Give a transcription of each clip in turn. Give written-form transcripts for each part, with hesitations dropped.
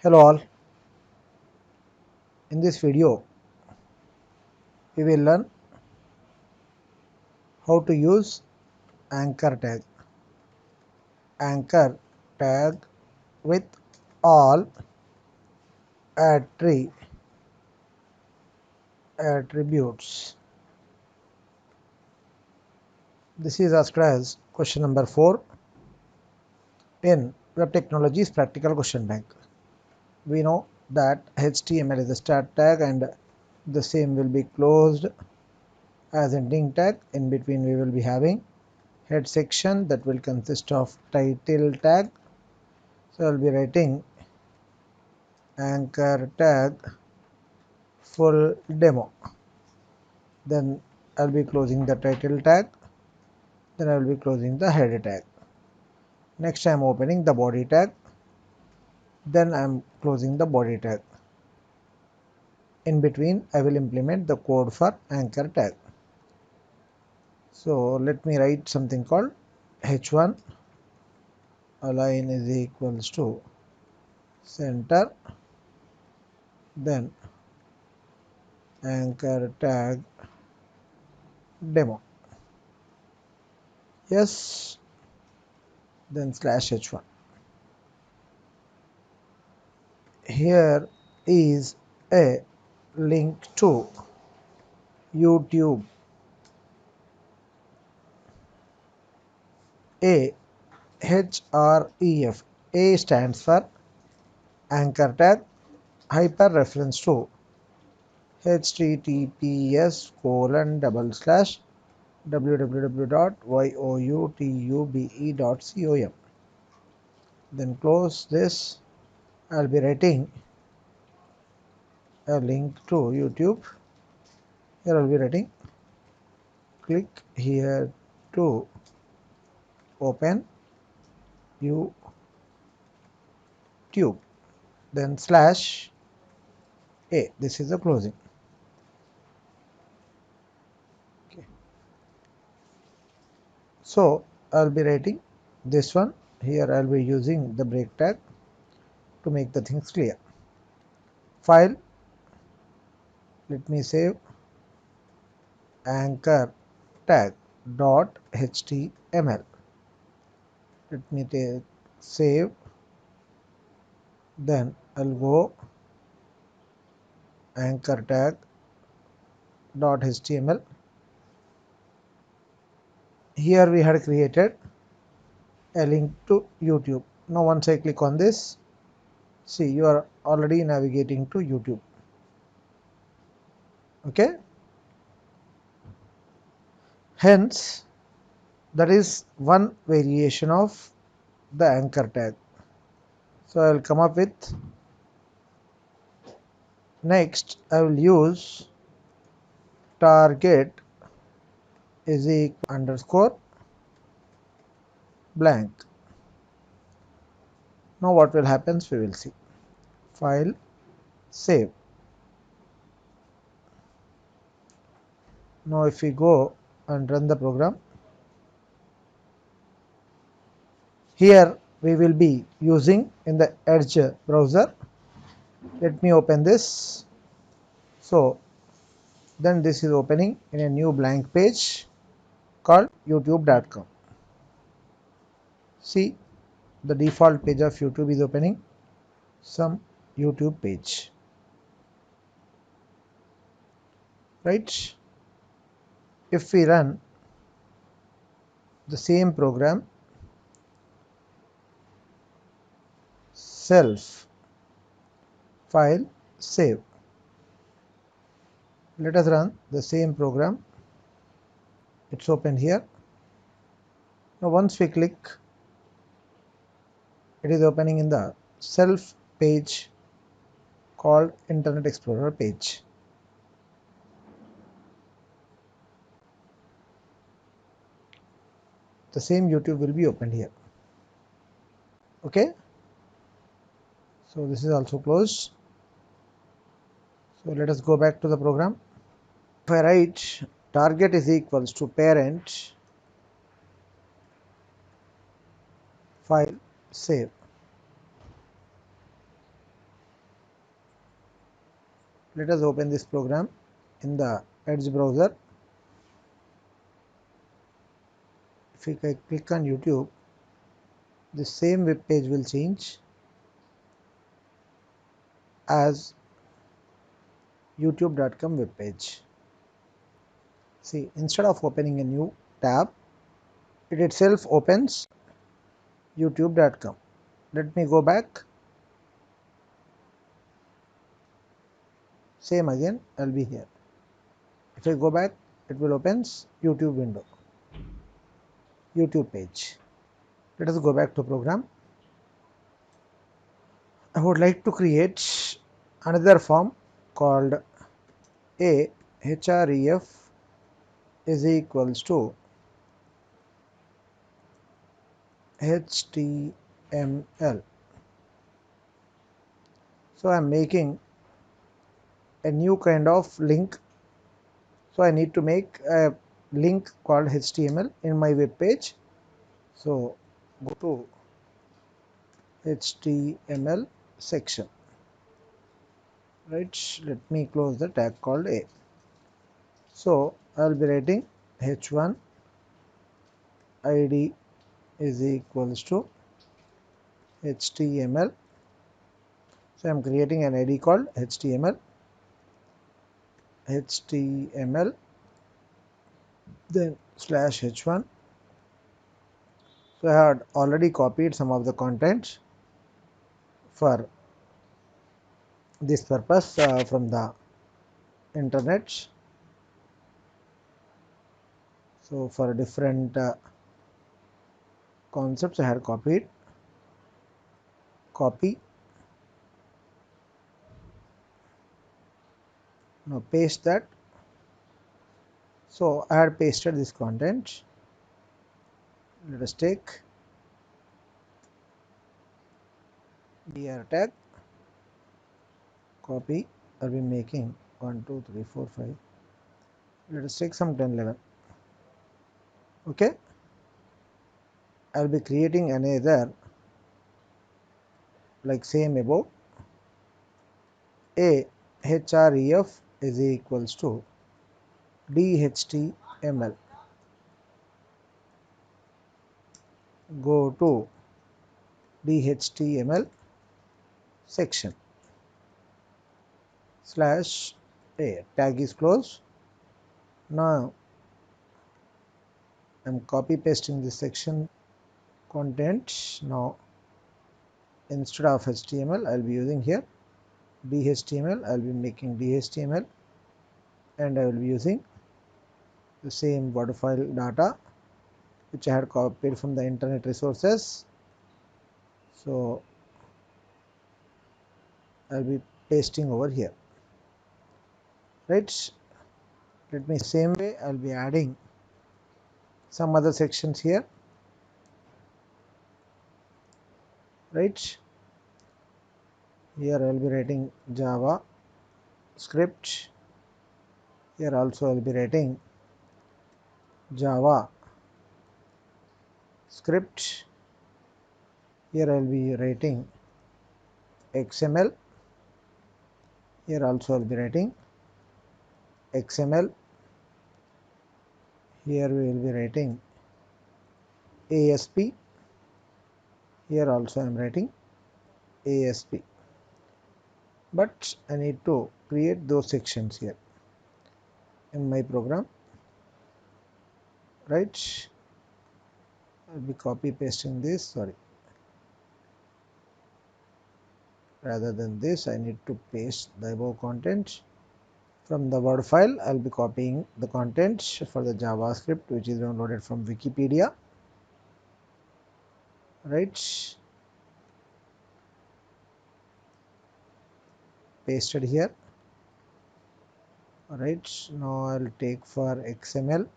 Hello all, in this video we will learn how to use anchor tag. Anchor tag with all attributes. This is asked as question number 4 in Web Technologies Practical Question Bank. We know that HTML is the start tag and the same will be closed as ending tag. In between we will be having head section that will consist of title tag. So I will be writing anchor tag full demo. Then I'll be closing the title tag. Then I'll be closing the header tag. Next I'm opening the body tag. Then I'm closing the body tag. In between I will implement the code for anchor tag. So let me write something called h1 align is equals to center, then anchor tag demo, yes, then slash h1. Here is a link to YouTube. A href. A stands for anchor tag hyper reference to https://www.youtube.com. Then close this. I'll be writing a link to YouTube. Here I'll be writing click here to open YouTube, then slash a. This is the closing. Okay. So I'll be writing this one. Here I'll be using the break tag to make the things clear. File, let me save anchor tag dot html. Let me save. Then I'll go anchor tag dot html. Here we had created a link to YouTube. Now once I click on this, see, you are already navigating to YouTube. Okay, hence that is one variation of the anchor tag. So I will come up with, next I will use target is equal underscore blank. Now what will happen, we will see. File, save. Now if we go and run the program, here we will be using in the Edge browser. Let me open this. So then this is opening in a new blank page called youtube.com. See, the default page of YouTube is opening, some YouTube page, right? If we run the same program, self, file, save. Let us run the same program. It's open here. Now once we click, it is opening in the self page called Internet Explorer page. The same YouTube will be opened here. Okay, so this is also closed. So let us go back to the program. If I write target is equals to parent, file, save. Let us open this program in the Edge browser. If we click on YouTube, the same web page will change as youtube.com web page. See, instead of opening a new tab, it itself opens youtube.com. Let me go back. Same again, I'll be here. If I go back, it will opens YouTube window, YouTube page. Let us go back to program. I would like to create another form called a href is equals to html. So I am making a new kind of link. So I need to make a link called HTML in my web page. So go to HTML section. Right, let me close the tag called a. So I will be writing h1 id is equals to HTML. So I am creating an id called HTML. Then slash h1. So I had already copied some of the content for this purpose from the internet. So for different concepts I had copied, copy, now paste that. So I had pasted this content. Let us take the tag, copy. I'll be making 1 2 3 4 5. Let us take some 10 11. Okay, I'll be creating another like same above. A href is equals to dhtml. Go to dhtml section slash a. Tag is closed. Now I'm copy pasting this section content. Now instead of HTML I'll be using here dhtml. I'll be making dhtml and I will be using the same word file data which I had copied from the internet resources. So I'll be pasting over here. Right, let me same way I'll be adding some other sections here. Right, here I'll be writing Java script. Here also I'll be writing Java script. Here I'll be writing XML. Here also I'll be writing XML. Here we will be writing ASP. Here also I am writing ASP. But I need to create those sections here in my program. Right, I'll be copy pasting this. Sorry, rather than this I need to paste the above content from the word file. I'll be copying the content for the JavaScript which is downloaded from Wikipedia. Right, pasted here. Right, now I'll take for XML.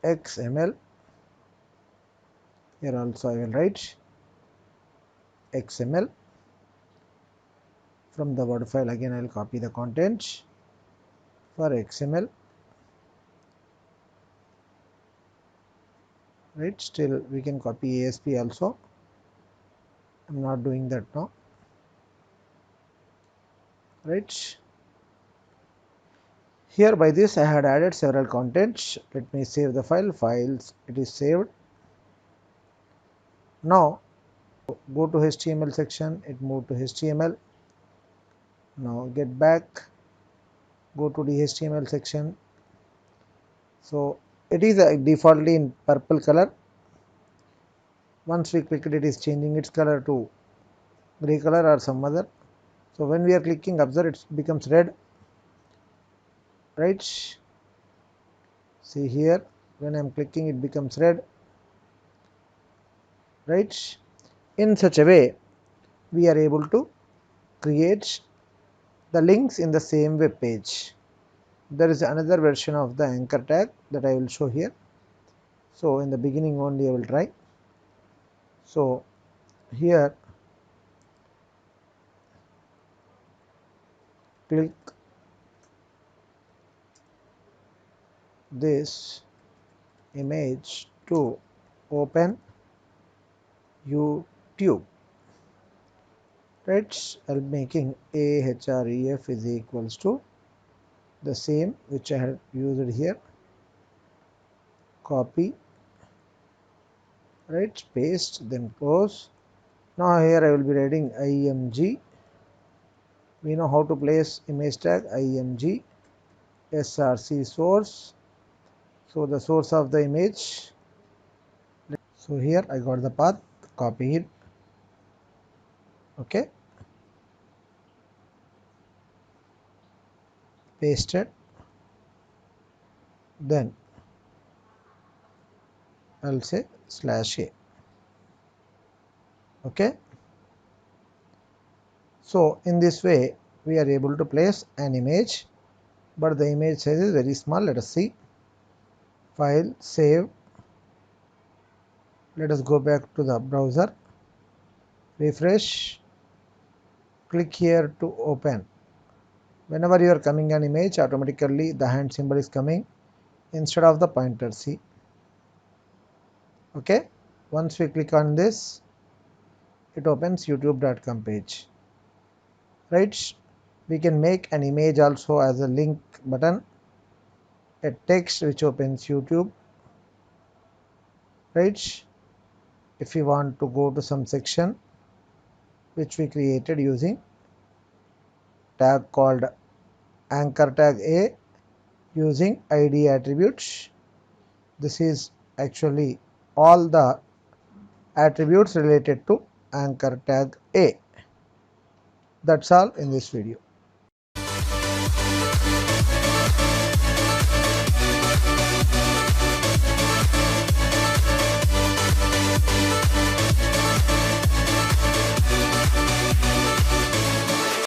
XML. Here also I will write XML. From the word file again I will copy the content for XML. right? Still we can copy ASP also. I'm not doing that now, right? Here by this I had added several contents. Let me save the files. It is saved. Now go to HTML section. It moved to HTML. Now get back, go to the HTML section. So it is defaultly in purple color. Once we click it, it is changing its color to gray color or some other. So when we are clicking, observe it becomes red, right? See here, when I am clicking it becomes red, right? In such a way we are able to create the links in the same web page. There is another version of the anchor tag that I will show here. So in the beginning only I will try. So here click this image to open YouTube, right? I'm making ahref is equals to the same which I have used here. Copy, right? Paste, then close. Now here I will be writing img. We know how to place image tag img src source. So the source of the image. So here I got the path. Copy it. Okay. Paste it. Then I'll say /a. Okay. So in this way we are able to place an image, but the image size is very small. Let us see. File, save. Let us go back to the browser. Refresh. Click here to open. Whenever you are coming an image, automatically the hand symbol is coming instead of the pointer. See. Okay. Once we click on this, it opens youtube.com page, right? We can make an image also as a link button, a text which opens YouTube, right? If you want to go to some section which we created using tag called anchor tag A using id attributes. This is actually all the attributes related to anchor tag A. That's all in this video.